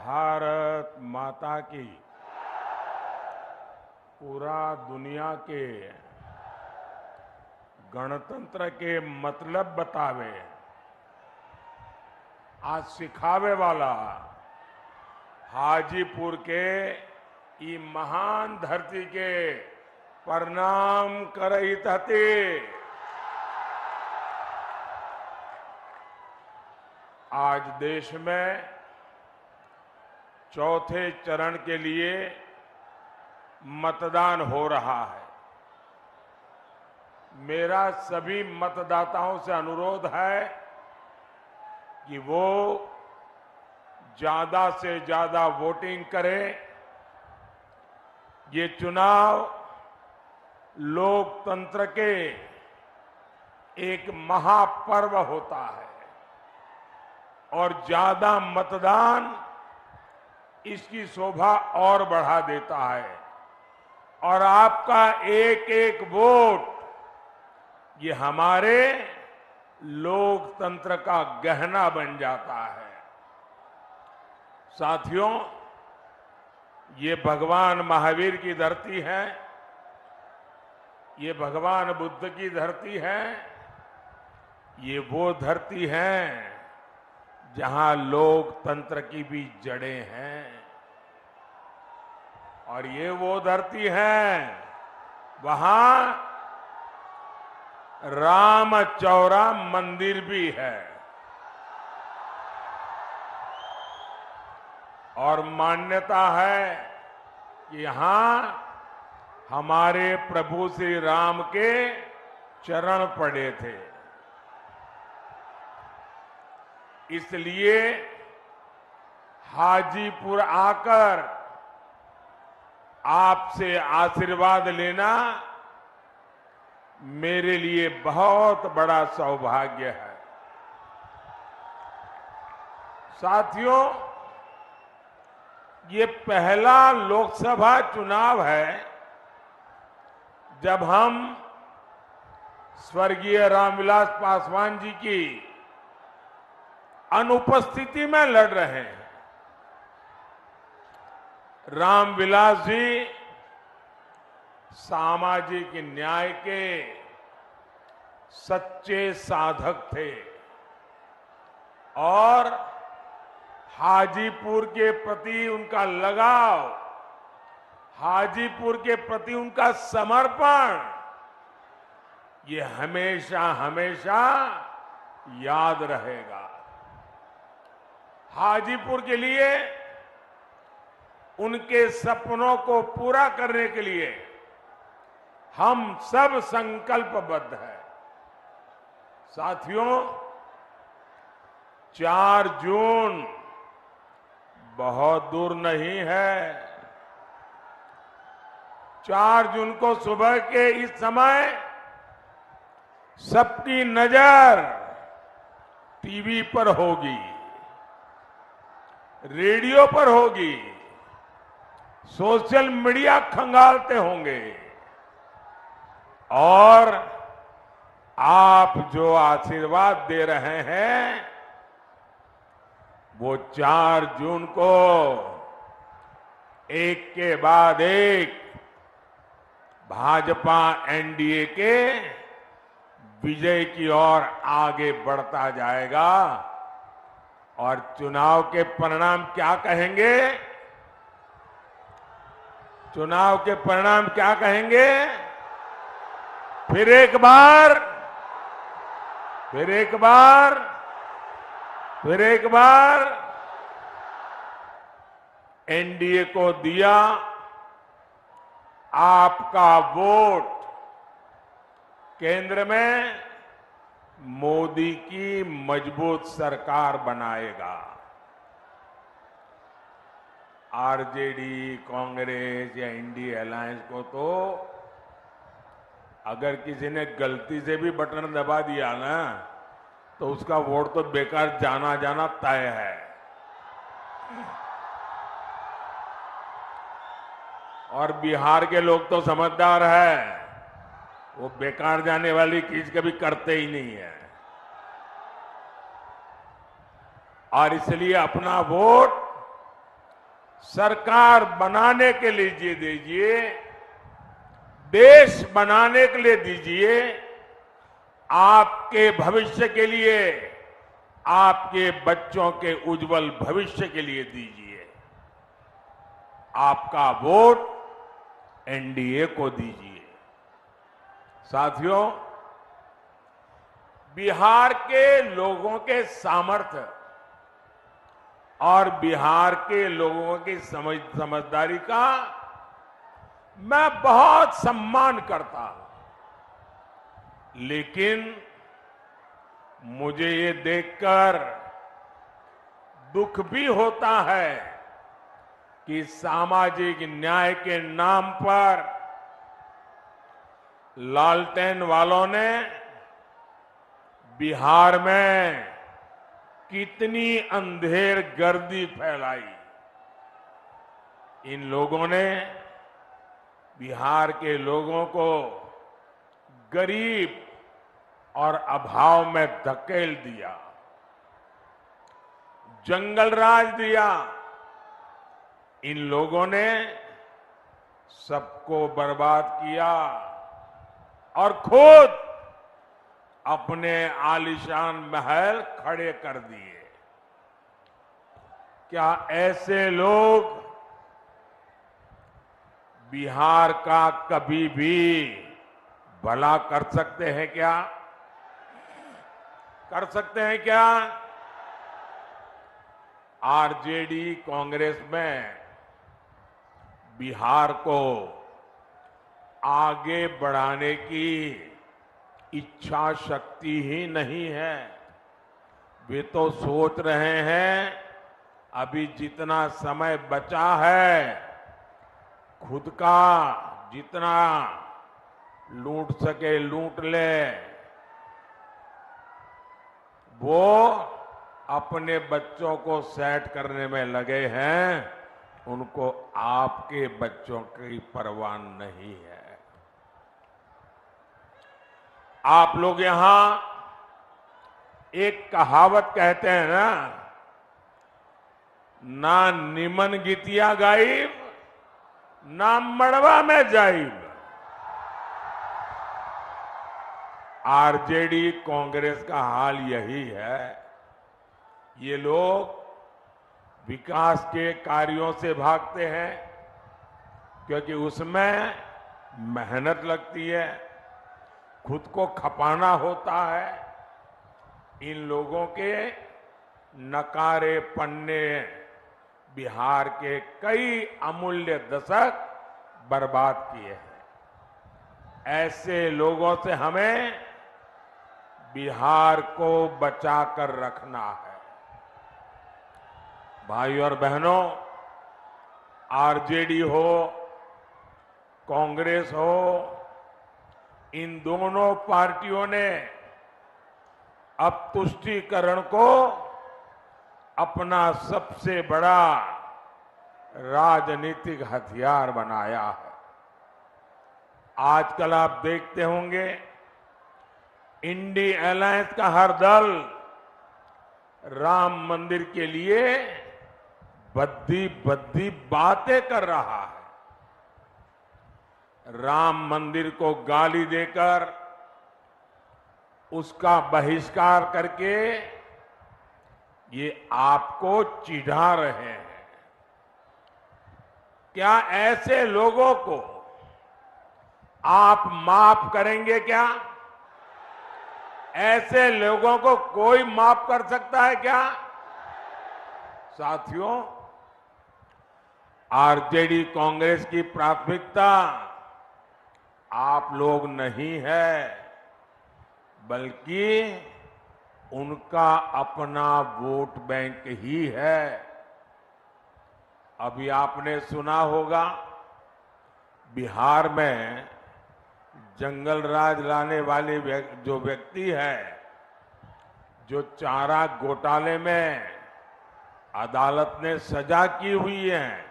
भारत माता की पूरा दुनिया के गणतंत्र के मतलब बतावे, आज सिखावे वाला हाजीपुर के ई महान धरती के प्रणाम करत हते। आज देश में चौथे चरण के लिए मतदान हो रहा है। मेरा सभी मतदाताओं से अनुरोध है कि वो ज्यादा से ज्यादा वोटिंग करें। ये चुनाव लोकतंत्र के एक महापर्व होता है और ज्यादा मतदान इसकी शोभा और बढ़ा देता है और आपका एक एक वोट ये हमारे लोकतंत्र का गहना बन जाता है। साथियों, ये भगवान महावीर की धरती है, ये भगवान बुद्ध की धरती है, ये वो धरती है जहां लोकतंत्र की भी जड़ें हैं और ये वो धरती है वहां रामचौरा मंदिर भी है और मान्यता है कि यहां हमारे प्रभु श्री राम के चरण पड़े थे। इसलिए हाजीपुर आकर आपसे आशीर्वाद लेना मेरे लिए बहुत बड़ा सौभाग्य है। साथियों, ये पहला लोकसभा चुनाव है जब हम स्वर्गीय रामविलास पासवान जी की अनुपस्थिति में लड़ रहे हैं। रामविलास जी सामाजिक न्याय के सच्चे साधक थे और हाजीपुर के प्रति उनका लगाव, हाजीपुर के प्रति उनका समर्पण ये हमेशा हमेशा याद रहेगा। हाजीपुर के लिए, उनके सपनों को पूरा करने के लिए हम सब संकल्पबद्ध हैं। साथियों, 4 जून बहुत दूर नहीं है। 4 जून को सुबह के इस समय सबकी नजर टीवी पर होगी, रेडियो पर होगी, सोशल मीडिया खंगालते होंगे और आप जो आशीर्वाद दे रहे हैं वो 4 जून को एक के बाद एक भाजपा एनडीए के विजय की ओर आगे बढ़ता जाएगा। और चुनाव के परिणाम क्या कहेंगे? चुनाव के परिणाम क्या कहेंगे? फिर एक बार, फिर एक बार, फिर एक बार एनडीए को दिया आपका वोट केंद्र में मोदी की मजबूत सरकार बनाएगा। आरजेडी, कांग्रेस या इंडिया अलायंस को तो अगर किसी ने गलती से भी बटन दबा दिया ना तो उसका वोट तो बेकार जाना जाना तय है। और बिहार के लोग तो समझदार है, वो बेकार जाने वाली चीज कभी करते ही नहीं है और इसलिए अपना वोट सरकार बनाने के लिए दीजिए, देश बनाने के लिए दीजिए, आपके भविष्य के लिए, आपके बच्चों के उज्जवल भविष्य के लिए दीजिए। आपका वोट एनडीए को दीजिए। साथियों, बिहार के लोगों के सामर्थ्य और बिहार के लोगों की समझदारी का मैं बहुत सम्मान करता हूं, लेकिन मुझे ये देखकर दुख भी होता है कि सामाजिक न्याय के नाम पर लालटेन वालों ने बिहार में कितनी अंधेर गर्दी फैलाई। इन लोगों ने बिहार के लोगों को गरीब और अभाव में धकेल दिया, जंगल राज दिया। इन लोगों ने सबको बर्बाद किया और खुद अपने आलीशान महल खड़े कर दिए। क्या ऐसे लोग बिहार का कभी भी भला कर सकते हैं क्या? कर सकते हैं क्या? आरजेडी कांग्रेस में बिहार को आगे बढ़ाने की इच्छा शक्ति ही नहीं है। वे तो सोच रहे हैं अभी जितना समय बचा है, खुद का जितना लूट सके लूट ले। वो अपने बच्चों को सेट करने में लगे हैं, उनको आपके बच्चों की परवाह नहीं है। आप लोग यहां एक कहावत कहते हैं ना निमन गीतिया गाइब, ना मड़वा में जाइब। आरजेडी कांग्रेस का हाल यही है। ये लोग विकास के कार्यों से भागते हैं क्योंकि उसमें मेहनत लगती है, खुद को खपाना होता है। इन लोगों के नकारे पन्ने बिहार के कई अमूल्य दशक बर्बाद किए हैं। ऐसे लोगों से हमें बिहार को बचाकर रखना है। भाई और बहनों, आरजेडी हो, कांग्रेस हो, इन दोनों पार्टियों ने अब तुष्टीकरण को अपना सबसे बड़ा राजनीतिक हथियार बनाया है। आजकल आप देखते होंगे इंडी अलायंस का हर दल राम मंदिर के लिए बद्दी बद्दी बातें कर रहा है। राम मंदिर को गाली देकर, उसका बहिष्कार करके ये आपको चिढ़ा रहे हैं। क्या ऐसे लोगों को आप माफ करेंगे क्या? ऐसे लोगों को कोई माफ कर सकता है क्या? साथियों, आरजेडी कांग्रेस की प्राथमिकता आप लोग नहीं है, बल्कि उनका अपना वोट बैंक ही है। अभी आपने सुना होगा बिहार में जंगल राज लाने वाले जो व्यक्ति है, जो चारा घोटाले में अदालत ने सजा की हुई है,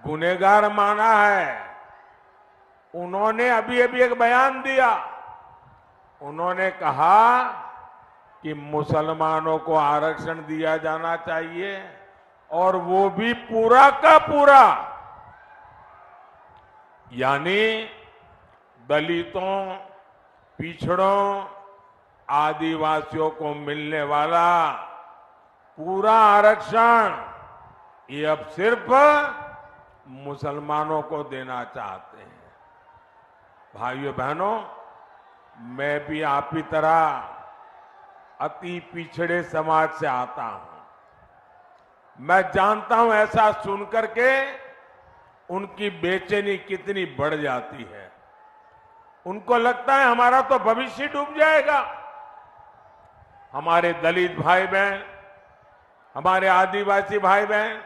गुनहगार माना है, उन्होंने अभी अभी एक बयान दिया। उन्होंने कहा कि मुसलमानों को आरक्षण दिया जाना चाहिए, और वो भी पूरा का पूरा, यानी दलितों, पिछड़ों, आदिवासियों को मिलने वाला पूरा आरक्षण ये अब सिर्फ मुसलमानों को देना चाहते हैं। भाइयों बहनों, मैं भी आप ही तरह अति पिछड़े समाज से आता हूं। मैं जानता हूं ऐसा सुनकर के उनकी बेचैनी कितनी बढ़ जाती है। उनको लगता है हमारा तो भविष्य डूब जाएगा। हमारे दलित भाई बहन, हमारे आदिवासी भाई बहन,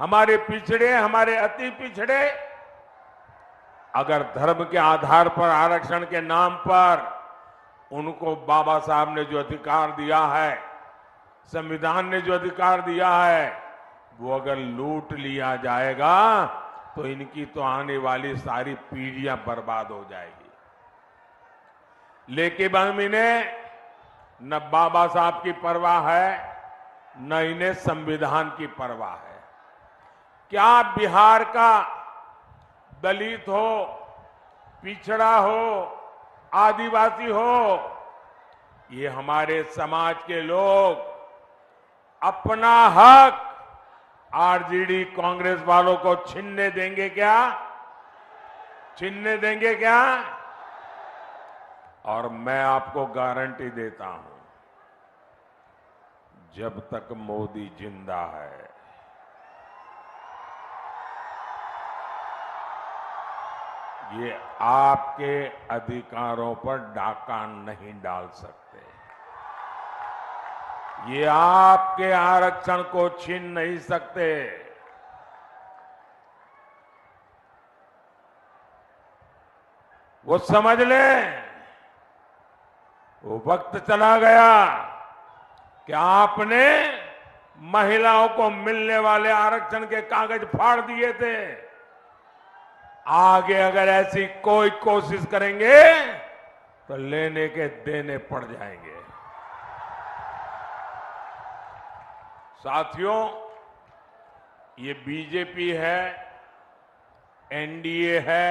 हमारे पिछड़े, हमारे अति पिछड़े अगर धर्म के आधार पर आरक्षण के नाम पर उनको बाबा साहब ने जो अधिकार दिया है, संविधान ने जो अधिकार दिया है, वो अगर लूट लिया जाएगा तो इनकी तो आने वाली सारी पीढ़ियां बर्बाद हो जाएगी। लेकिन हम इन्हें न बाबा साहब की परवाह है, न इन्हें संविधान की परवाह है। क्या बिहार का दलित हो, पिछड़ा हो, आदिवासी हो, ये हमारे समाज के लोग अपना हक आरजेडी कांग्रेस वालों को छीनने देंगे क्या? छीनने देंगे क्या? और मैं आपको गारंटी देता हूं, जब तक मोदी जिंदा है, ये आपके अधिकारों पर डाका नहीं डाल सकते। ये आपके आरक्षण को छीन नहीं सकते। वो समझ लें, वो वक्त चला गया कि आपने महिलाओं को मिलने वाले आरक्षण के कागज फाड़ दिए थे। आगे अगर ऐसी कोई कोशिश करेंगे तो लेने के देने पड़ जाएंगे। साथियों, ये बीजेपी है, एनडीए है,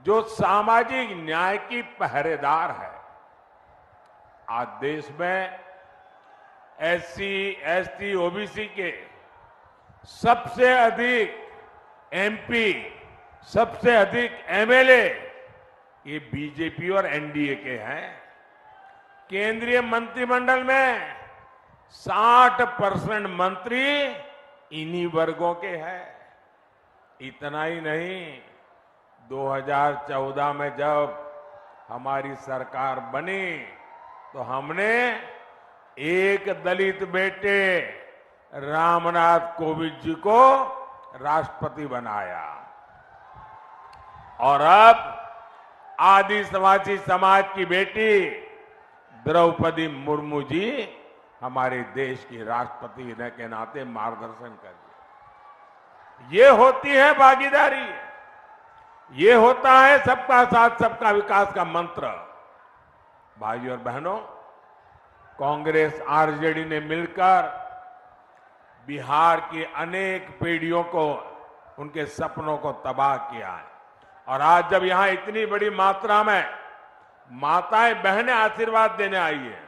जो सामाजिक न्याय की पहरेदार है। आज देश में एससी, एसटी, ओबीसी के सबसे अधिक एमपी, सबसे अधिक एमएलए ये बीजेपी और एनडीए के हैं। केंद्रीय मंत्रिमंडल में 60% मंत्री इन्हीं वर्गों के हैं। इतना ही नहीं, 2014 में जब हमारी सरकार बनी तो हमने एक दलित बेटे रामनाथ कोविंद जी को राष्ट्रपति बनाया और अब आदिवासी समाज की बेटी द्रौपदी मुर्मू जी हमारे देश की राष्ट्रपति के नाते मार्गदर्शन कर रही। ये होती है भागीदारी, ये होता है सबका साथ सबका विकास का मंत्र। भाइयों और बहनों, कांग्रेस आरजेडी ने मिलकर बिहार की अनेक पीढ़ियों को, उनके सपनों को तबाह किया है। और आज जब यहां इतनी बड़ी मात्रा में माताएं बहनें आशीर्वाद देने आई है,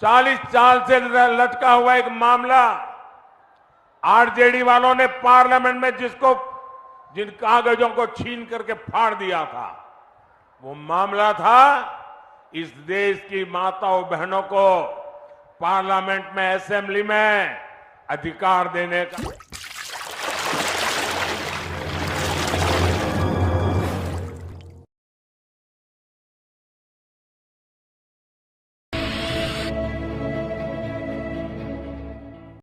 40 साल से लटका हुआ एक मामला आरजेडी वालों ने पार्लियामेंट में जिन कागजों को छीन करके फाड़ दिया था, वो मामला था इस देश की माताओं बहनों को पार्लियामेंट में, असेंबली में अधिकार देने का।